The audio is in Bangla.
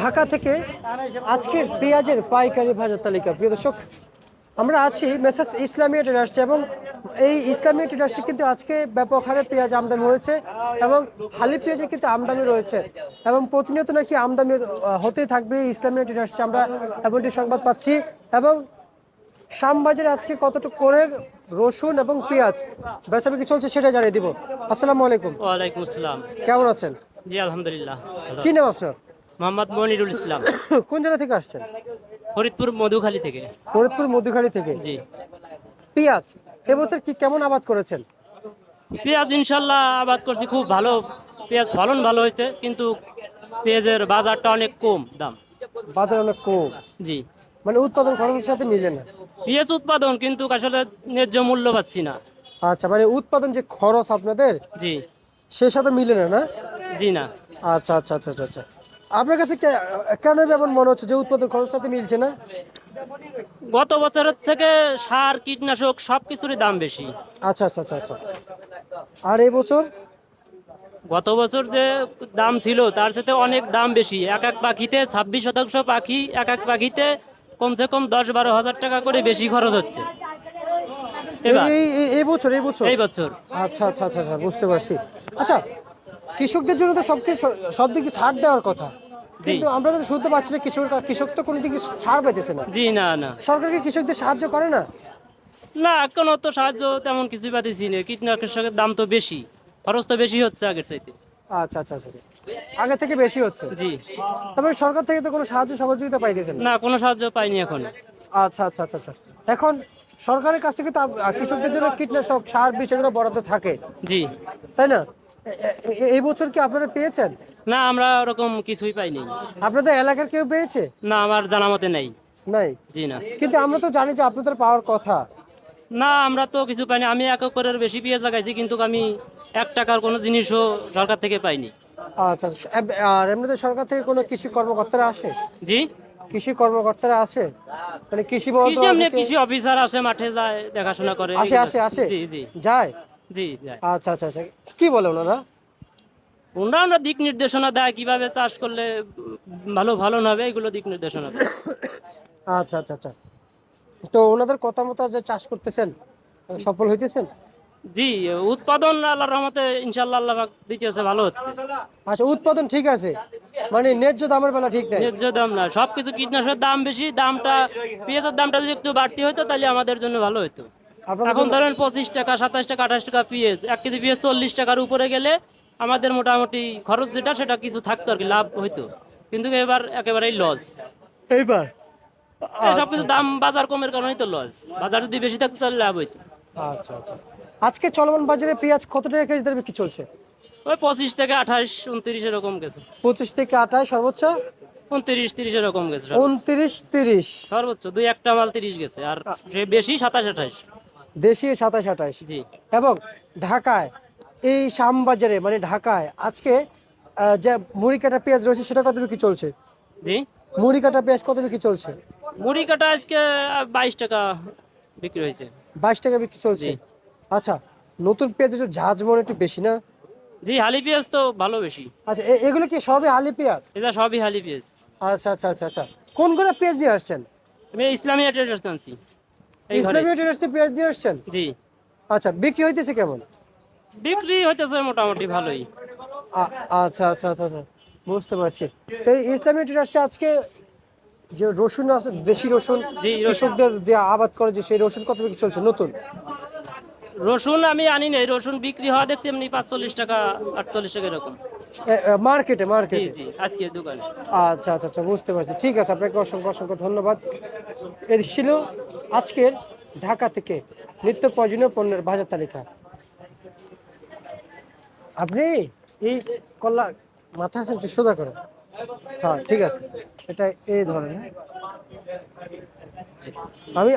ঢাকা থেকে আজকের পেঁয়াজের পাইকারি বাজার তালিকা। প্রিয় দর্শক, আমরা আছি মেসার্স ইসলামিয়া ট্রেডার্সে এবং এই ইসলামিয়া ট্রেডার্সে কিন্তু আজকে ব্যাপক হারে পেঁয়াজ আমদানি হয়েছে এবং হালি পেঁয়াজে কিন্তু আমদানি রয়েছে এবং প্রতিনিয়ত নাকি আমদানি হতেই থাকবে ইসলামিয়া ট্রেডার্সে, আমরা এমনটি সংবাদ পাচ্ছি। এবং শ্যামবাজারে আজকে কতটুকু করে রসুন এবং পেঁয়াজ বেচাবিক্রি চলছে সেটা জানিয়ে দিব। আসসালামু আলাইকুম। ওয়ালাইকুম আসসালাম। কেমন আছেন? জি আলহামদুলিল্লাহ ভালো কি আছি। নাম আপনার? মোহাম্মদ মনিরুল ইসলাম, কোন জেলা থেকে আসছেন? ফরিদপুর মধুখালী থেকে। ফরিদপুর মধুখালী থেকে। জি, পেঁয়াজ এবছর কি কেমন আবাদ করেছেন? পেঁয়াজ ইনশাল্লাহ আবাদ করছি, খুব ভালো। পেঁয়াজ ফলন ভালো হয়েছে, কিন্তু পেঁয়াজের বাজারটা অনেক কম দাম। বাজার অনেক কম, জি, মানে উৎপাদন খরচের সাথে মিলে না। পেঁয়াজ উৎপাদন কিন্তু আসলে ন্যায্য মূল্য পাচ্ছি না। আচ্ছা, মানে উৎপাদন যে খরচ আপনাদের জি, সে সাথে মিলে না, না? জি না। আচ্ছা আচ্ছা আচ্ছা আচ্ছা আচ্ছা। আপনার কাছে কেন এমন মনে হচ্ছে যে উৎপাদন খরচের সাথে মিলছে না? গত বছরের থেকে সার কীটনাশক সব কিছুরই দাম বেশি। আচ্ছা আচ্ছা আচ্ছা আচ্ছা। আর এই বছর? গত বছর যে দাম ছিল তার সাথে অনেক দাম বেশি। এক এক পাখিতে 26% পাখি, এক এক পাখিতে কমসে কম 10-12 হাজার টাকা করে বেশি খরচ হচ্ছে এবার এই বছর এই বছর। আচ্ছা আচ্ছা আচ্ছা আচ্ছা, বুঝতে পারছি। আচ্ছা, কৃষকদের জন্য তো সব দিকে ছাড় দেওয়ার কথা, জি, কিন্তু আমরা তো শুনতে পাচ্ছি না কৃষক তো কোনো দিকে ছাড় পাইতেছে না। জি না না সরকার কি কৃষকদের সাহায্য করে না? না, এখনো তো সাহায্য তেমন কিছুই পাচ্ছি না। কীটনাশকের দাম তো বেশি, খরচ তো বেশি হচ্ছে আগের চাইতে। আচ্ছা আচ্ছা আচ্ছা, আগে থেকে বেশি হচ্ছে। জি, তারপরে সরকার থেকে তো কোনো সাহায্য সহযোগিতা পাইতেছেন না। না কোনো সাহায্য পাইনি এখন। আচ্ছা আচ্ছা আচ্ছা আচ্ছা। এখন সরকারের কাছ থেকে তো কৃষকদের জন্য কীটনাশক সার বিষ এগুলো বরাদ্দ থাকে, জি, তাই না? এই বছর কি আপনারা পেয়েছেন? না আমরা ওরকম কিছুই পাইনি। আপনাদের এলাকার কেউ পেয়েছে? না, আমার জানা মতে নেই। নাই। জি না, কিন্তু আমরা তো জানি যে আপনাদের পাওয়ার কথা। না আমরা তো কিছু পাইনি। আমি 1 একরের বেশি পেঁয়াজ লাগাইছি, কিন্তু আমি 1 টাকার কোনো জিনিসও সরকার থেকে পাইনি। আচ্ছা আচ্ছা। আর এমনিতে সরকার থেকে কোনো কৃষি কর্মকর্তারা আসে? জি, কৃষি কর্মকর্তারা আসে, মানে কৃষি কৃষি এমনি মন্ত্রণালয় থেকে? কৃষি অফিসার আসে, মাঠে যায়, দেখাশোনা করে আসে এগুলো। আসে আসে জি জি যায়। জি যায়। আচ্ছা আচ্ছা আচ্ছা। কি বলে ওনারা? আমরা দিক নির্দেশনা দেয় কিভাবে চাষ করলে ভালো ভালো হবে, এগুলো দিক নির্দেশনা দেয়। আচ্ছা আচ্ছা আচ্ছা। তো ওনাদের কথা মতো যে চাষ করতেছেন, সফল হইতেছেন? জি, উৎপাদন আল্লাহর রহমতে ইনশাআল্লাহ আল্লাহ পাক দিতেছে, ভালো হচ্ছে। আচ্ছা, উৎপাদন ঠিক আছে, মানে ন্যায্য দামের বেলা ঠিক নাই। ন্যায্য দাম না, সবকিছু কীটনাশকের দাম বেশি। দামটা, পেঁয়াজের দামটা যদি একটু বাড়তি হতো তাহলে আমাদের জন্য ভালো হতো। আপনাদের এখন জন্য? ধরেন 25 টাকা, 27 টাকা, 28 টাকা পেঁয়াজ, 1 কেজি পেঁয়াজ 40 টাকার উপরে গেলে আমাদের মোটামুটি খরচ যেটা সেটা কিছু থাকতো আর কি, লাভ হইতো। কিন্তু এবার একেবারেই লস। এইবার? এই আচ্ছা সবকিছু আচ্ছা দাম বাজার কমের কারণেই তো লস। বাজার যদি বেশি থাকতো তাহলে লাভ হইতো। আচ্ছা আচ্ছা। আজকে চলমান বাজারে পেঁয়াজ কত টাকা কেজি দরে বিক্রি চলছে? ওই 25 থেকে 28, 29 এরকম গেছে। 25 থেকে 28, সর্বোচ্চ 29, 30 এরকম গেছে সর্বোচ্চ। 29, 30। সর্বোচ্চ দুই একটা মাল 30 গেছে, আর সে বেশি 27, 28। দেশি 27, 28। জি, এবং ঢাকায় এই শ্যামবাজারে, মানে ঢাকায় আজকে যে মুড়ি কাটা পেঁয়াজ রয়েছে সেটা কত বিক্রি চলছে? জি। মুড়ি কাটা পেঁয়াজ কত বিক্রি চলছে? মুড়ি কাটা আজকে 22 টাকা বিক্রি হয়েছে। 22 টাকা বিক্রি চলছে। জি, আচ্ছা, নতুন পেঁয়াজের একটু ঝাঁজ মনে একটু বেশি না? জি হালি পেঁয়াজ তো ভালো বেশি। আচ্ছা, এগুলো কি সবই আলি পেঁয়াজ? এটা সবই হালি পেঁয়াজ। আচ্ছা আচ্ছা আচ্ছা আচ্ছা। কোন করে পেঁয়াজ নিয়ে আসছেন? আমি ইসলামিয়া ট্রেডার্স আনছি এই ঘরে। ইসলামিয়া ট্রেডার্সে পেঁয়াজ নিয়ে আসছেন? জি, আচ্ছা, বিক্রি হইতেছে কেমন? বিক্রি হইতেছে মোটামুটি ভালোই। আচ্ছা আচ্ছা আচ্ছা আচ্ছা, বুঝতে পারছি। তো এই ইসলামিয়া ট্রেডার্সে আজকে যে রসুন আছে, দেশি রসুন, জি, রসুন। কৃষকদের যে আবাদ করে যে সেই রসুন কত বিক্রি চলছে নতুন? রসুন আমি আনি নাই, রসুন বিক্রি হওয়া দেখছি এমনি 45 টাকা, 48 টাকা এরকম। মার্কেটে জি মার্কেটে। জি, আজকে দোকানে। আচ্ছা আচ্ছা আচ্ছা, বুঝতে পারছি। ঠিক আছে, আপনাকে অসংখ্য অসংখ্য ধন্যবাদ। এর ছিল আজকের ঢাকা থেকে নিত্য প্রয়োজনীয় পণ্যের বাজার তালিকা। আপনি এই কল্লা মাথা আছেন একটু সোজা করে। হ্যাঁ ঠিক আছে, এটা এই ধরনের। আমি